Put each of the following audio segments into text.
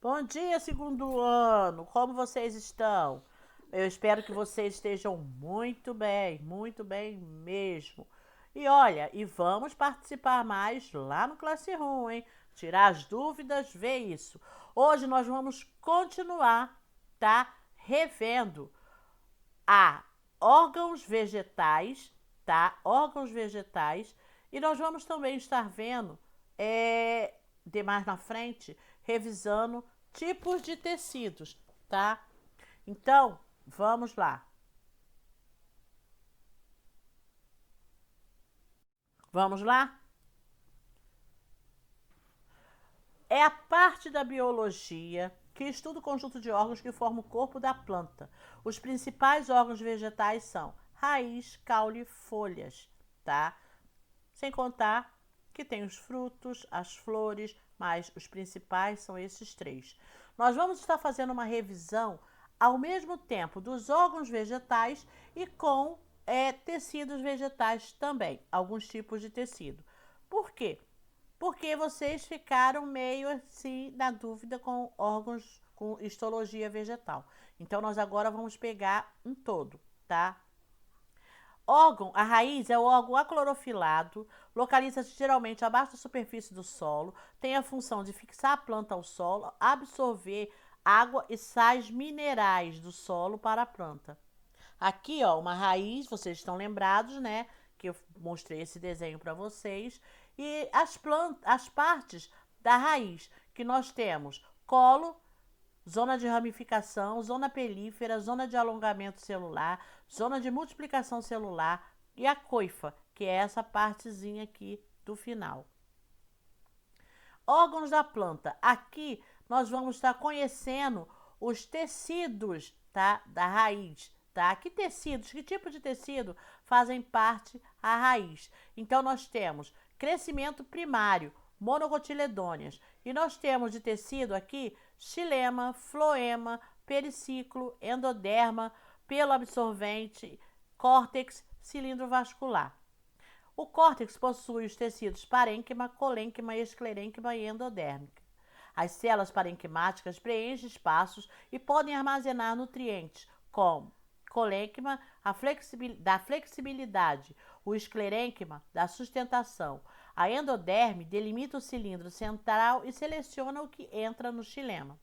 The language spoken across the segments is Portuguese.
Bom dia, segundo ano. Como vocês estão? Eu espero que vocês estejam muito bem mesmo. E olha, e vamos participar mais lá no Classroom, hein? Tirar as dúvidas, ver isso. Hoje nós vamos continuar, tá? Revendo a órgãos vegetais, tá? Órgãos vegetais. E nós vamos também estar vendo, de mais na frente, revisando tipos de tecidos, tá? Então, vamos lá. Vamos lá? É a parte da biologia que estuda o conjunto de órgãos que formam o corpo da planta. Os principais órgãos vegetais são raiz, caule e folhas, tá? Sem contar que tem os frutos, as flores, mas os principais são esses três. Nós vamos estar fazendo uma revisão ao mesmo tempo dos órgãos vegetais e com tecidos vegetais também, alguns tipos de tecido. Por quê? Porque vocês ficaram meio assim na dúvida com órgãos com histologia vegetal. Então nós agora vamos pegar um todo, tá? Órgão, a raiz é o órgão aclorofilado, localiza-se geralmente abaixo da superfície do solo, tem a função de fixar a planta ao solo, absorver água e sais minerais do solo para a planta. Aqui, ó, uma raiz, vocês estão lembrados, né? Que eu mostrei esse desenho para vocês. E as partes da raiz que nós temos: colo, zona de ramificação, zona pelífera, zona de alongamento celular, zona de multiplicação celular e a coifa, que é essa partezinha aqui do final. Órgãos da planta. Aqui nós vamos estar conhecendo os tecidos, tá? Da raiz, tá? Que tecidos, que tipo de tecido fazem parte a raiz? Então nós temos crescimento primário, monocotiledôneas, e nós temos de tecido aqui xilema, floema, periciclo, endoderma, pelo absorvente, córtex, cilindro vascular. O córtex possui os tecidos parênquima, colênquima, esclerênquima e endodérmica. As células parenquimáticas preenchem espaços e podem armazenar nutrientes, como colênquima da flexibilidade, o esclerênquima da sustentação. A endoderme delimita o cilindro central e seleciona o que entra no xilema.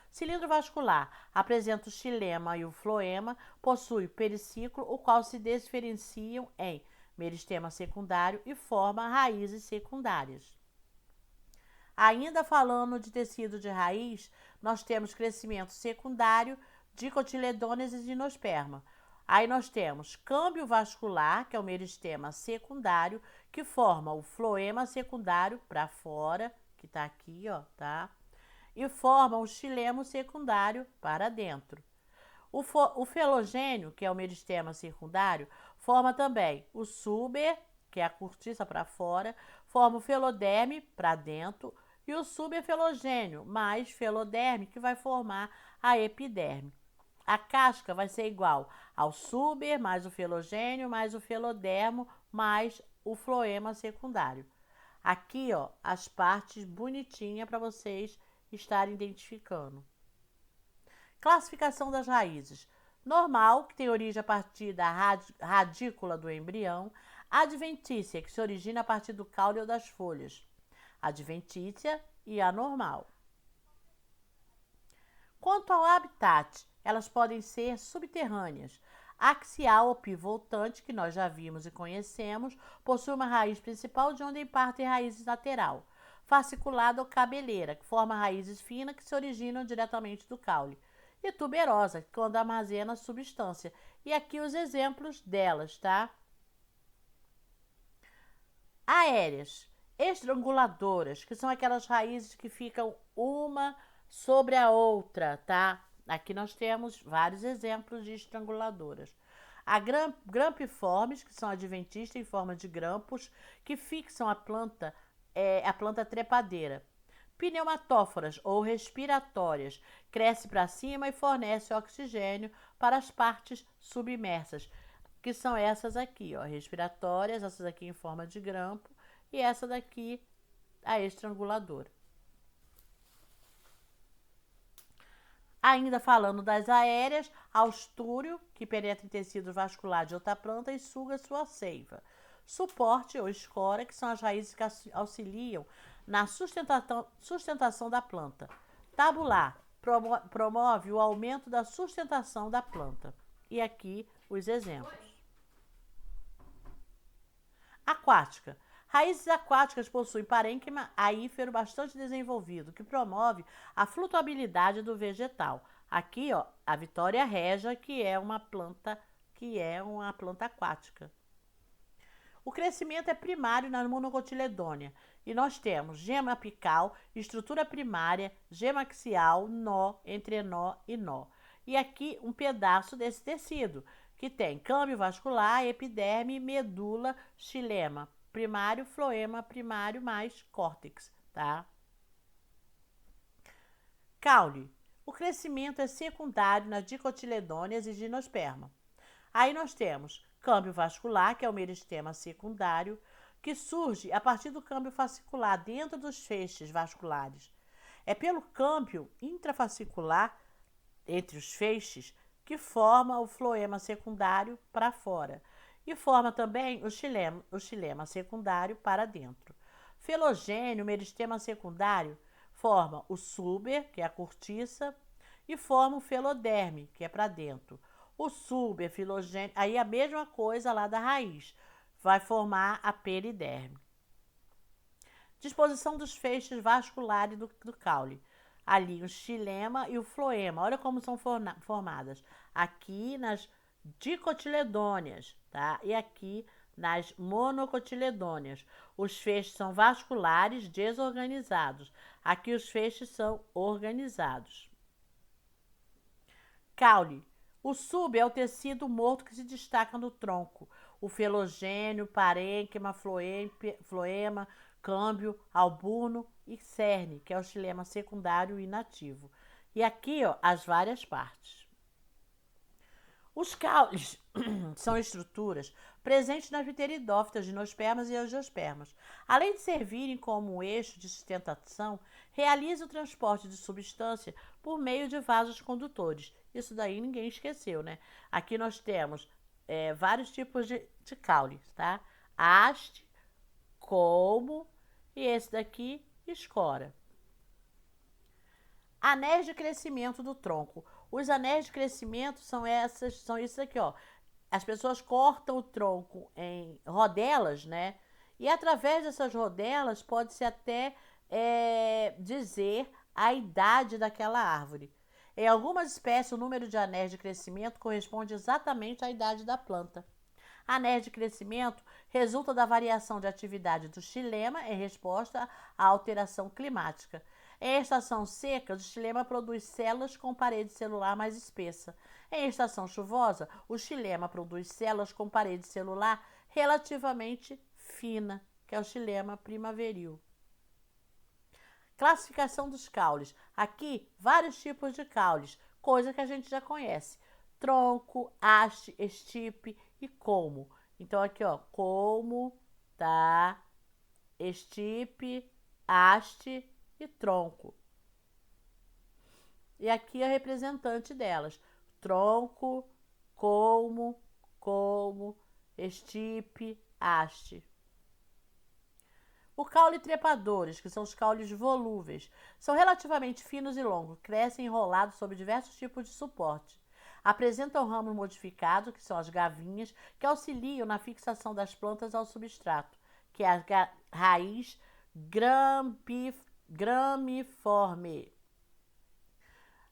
Cilindro vascular apresenta o xilema e o floema, possui periciclo, o qual se diferenciam em meristema secundário e forma raízes secundárias. Ainda falando de tecido de raiz, nós temos crescimento secundário, dicotiledôneas e ginosperma. Aí nós temos câmbio vascular, que é o meristema secundário, que forma o floema secundário para fora, que está aqui, ó, tá? E forma o xilemo secundário para dentro. O felogênio, que é o meristema secundário, forma também o suber, que é a cortiça para fora, forma o feloderme para dentro, e o suberfelogênio mais feloderme, que vai formar a epiderme. A casca vai ser igual ao suber mais o felogênio mais o felodermo mais o floema secundário. Aqui, ó, as partes bonitinhas para vocês estarem identificando. Classificação das raízes. Normal, que tem origem a partir da radícula do embrião. Adventícia, que se origina a partir do caule ou das folhas. Adventícia e anormal. Quanto ao habitat, elas podem ser subterrâneas. Axial ou pivotante, que nós já vimos e conhecemos, possui uma raiz principal de onde partem raízes lateral. Fasciculada ou cabeleira, que forma raízes finas que se originam diretamente do caule. E tuberosa, que quando armazena substância. E aqui os exemplos delas, tá? Aéreas, estranguladoras, que são aquelas raízes que ficam uma sobre a outra, tá? Aqui nós temos vários exemplos de estranguladoras. A grampiformes, que são adventistas em forma de grampos, que fixam a planta trepadeira. Pneumatóforas ou respiratórias, cresce para cima e fornece oxigênio para as partes submersas, que são essas aqui, ó, respiratórias, essas aqui em forma de grampo e essa daqui a estranguladora. Ainda falando das aéreas, austúrio, que penetra em tecido vascular de outra planta e suga sua seiva. Suporte ou escora, que são as raízes que auxiliam na sustentação da planta. Tabular, promove o aumento da sustentação da planta. E aqui os exemplos. Aquática. Raízes aquáticas possuem parênquima aífero bastante desenvolvido, que promove a flutuabilidade do vegetal. Aqui, ó, a Vitória regia, que é uma planta aquática. O crescimento é primário na monocotiledônea e nós temos gema apical, estrutura primária, gema axial, nó, entrenó e nó. E aqui um pedaço desse tecido, que tem câmbio vascular, epiderme, medula, xilema primário, floema primário mais córtex, tá? Caule. O crescimento é secundário nas dicotiledôneas e gimnosperma. Aí nós temos câmbio vascular, que é o meristema secundário, que surge a partir do câmbio fascicular dentro dos feixes vasculares. É pelo câmbio intrafascicular entre os feixes que forma o floema secundário para fora e forma também o xilema secundário para dentro. Filogênio, meristema secundário, forma o suber, que é a cortiça, e forma o feloderme, que é para dentro. O suber, filogênio, aí a mesma coisa lá da raiz, vai formar a periderme. Disposição dos feixes vasculares do caule. Ali o xilema e o floema, olha como são formadas. Aqui nas dicotiledôneas, tá? E aqui nas monocotiledôneas. Os feixes são vasculares desorganizados. Aqui os feixes são organizados. Caule. O sub é o tecido morto que se destaca no tronco. O felogênio, parênquima, floema, câmbio, albuno e cerne, que é o xilema secundário e inativo. E aqui, ó, as várias partes. Os caules são estruturas presentes nas pteridófitas, gimnospermas e angiospermas. Além de servirem como um eixo de sustentação, realizam o transporte de substância por meio de vasos condutores. Isso daí ninguém esqueceu, né? Aqui nós temos vários tipos de caule, tá? Haste, colmo e esse daqui, escora. Anéis de crescimento do tronco. Os anéis de crescimento são isso aqui, ó. As pessoas cortam o tronco em rodelas, né? E através dessas rodelas pode-se até dizer a idade daquela árvore. Em algumas espécies, o número de anéis de crescimento corresponde exatamente à idade da planta. Anéis de crescimento resulta da variação de atividade do xilema em resposta à alteração climática. Em estação seca, o xilema produz células com parede celular mais espessa. Em estação chuvosa, o xilema produz células com parede celular relativamente fina, que é o xilema primaveril. Classificação dos caules. Aqui, vários tipos de caules, coisa que a gente já conhece. Tronco, haste, estipe e colmo. Então, aqui, ó, colmo, tá? Estipe, haste e tronco. E aqui é a representante delas. Tronco, colmo, estipe, haste. O caule trepadores, que são os caules volúveis, são relativamente finos e longos, crescem enrolados sobre diversos tipos de suporte. Apresentam ramos modificados, que são as gavinhas, que auxiliam na fixação das plantas ao substrato, que é a raiz gramiforme.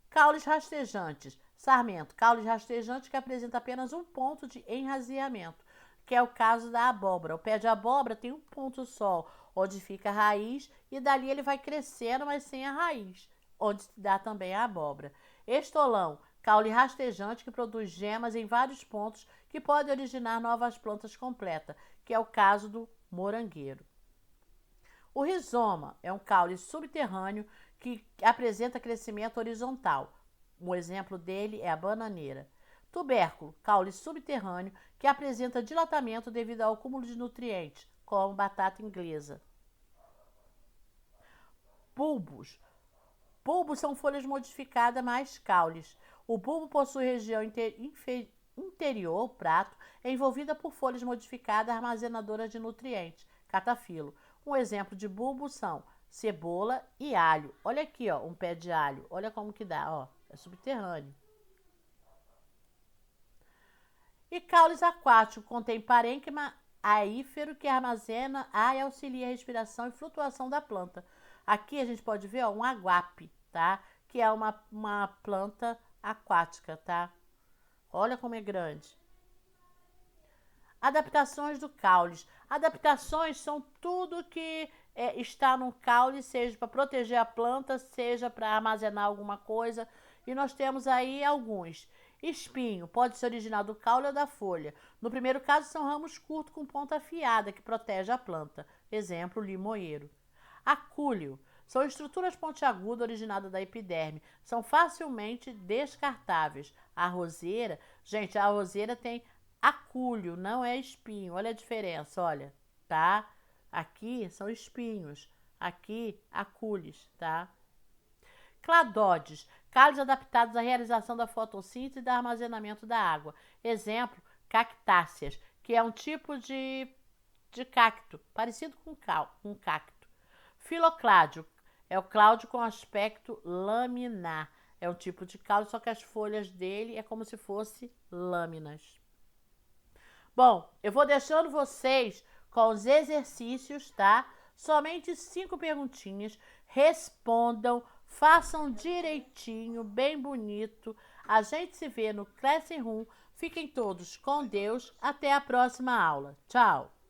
Caules rastejantes. Sarmento. Caules rastejantes que apresenta apenas um ponto de enraizamento, que é o caso da abóbora. O pé de abóbora tem um ponto só, onde fica a raiz, e dali ele vai crescendo, mas sem a raiz, onde se dá também a abóbora. Estolão. Caule rastejante que produz gemas em vários pontos que pode originar novas plantas completas, que é o caso do morangueiro. O rizoma é um caule subterrâneo que apresenta crescimento horizontal. Um exemplo dele é a bananeira. Tubérculo, caule subterrâneo que apresenta dilatamento devido ao acúmulo de nutrientes, como batata inglesa. Bulbos. Bulbos são folhas modificadas mais caules. O bulbo possui região interior, o prato, envolvida por folhas modificadas armazenadoras de nutrientes, catafilo. Um exemplo de bulbo são cebola e alho. Olha aqui, ó, um pé de alho. Olha como que dá, ó, é subterrâneo. E caules aquáticos contém parênquima aífero que armazena ar e auxilia a respiração e flutuação da planta. Aqui a gente pode ver, ó, um aguape, tá? Que é uma planta aquática, tá? Olha como é grande. Adaptações do caules. Adaptações são tudo que está no caule, seja para proteger a planta, seja para armazenar alguma coisa. E nós temos aí alguns. Espinho pode se originar do caule ou da folha. No primeiro caso, são ramos curtos com ponta afiada que protege a planta. Exemplo, limoeiro. Acúleo são estruturas pontiagudas originadas da epiderme. São facilmente descartáveis. A roseira, gente, a roseira tem acúleo, não é espinho. Olha a diferença, olha, tá? Aqui são espinhos, aqui acúleos, tá? Cladódes, cálices adaptados à realização da fotossíntese e do armazenamento da água. Exemplo, cactáceas, que é um tipo de cacto, parecido com um cacto. Filocládio, é o cláudio com aspecto laminar. É um tipo de cláudio, só que as folhas dele é como se fossem lâminas. Bom, eu vou deixando vocês com os exercícios, tá? Somente 5 perguntinhas. Respondam, façam direitinho, bem bonito. A gente se vê no Classroom. Fiquem todos com Deus. Até a próxima aula. Tchau!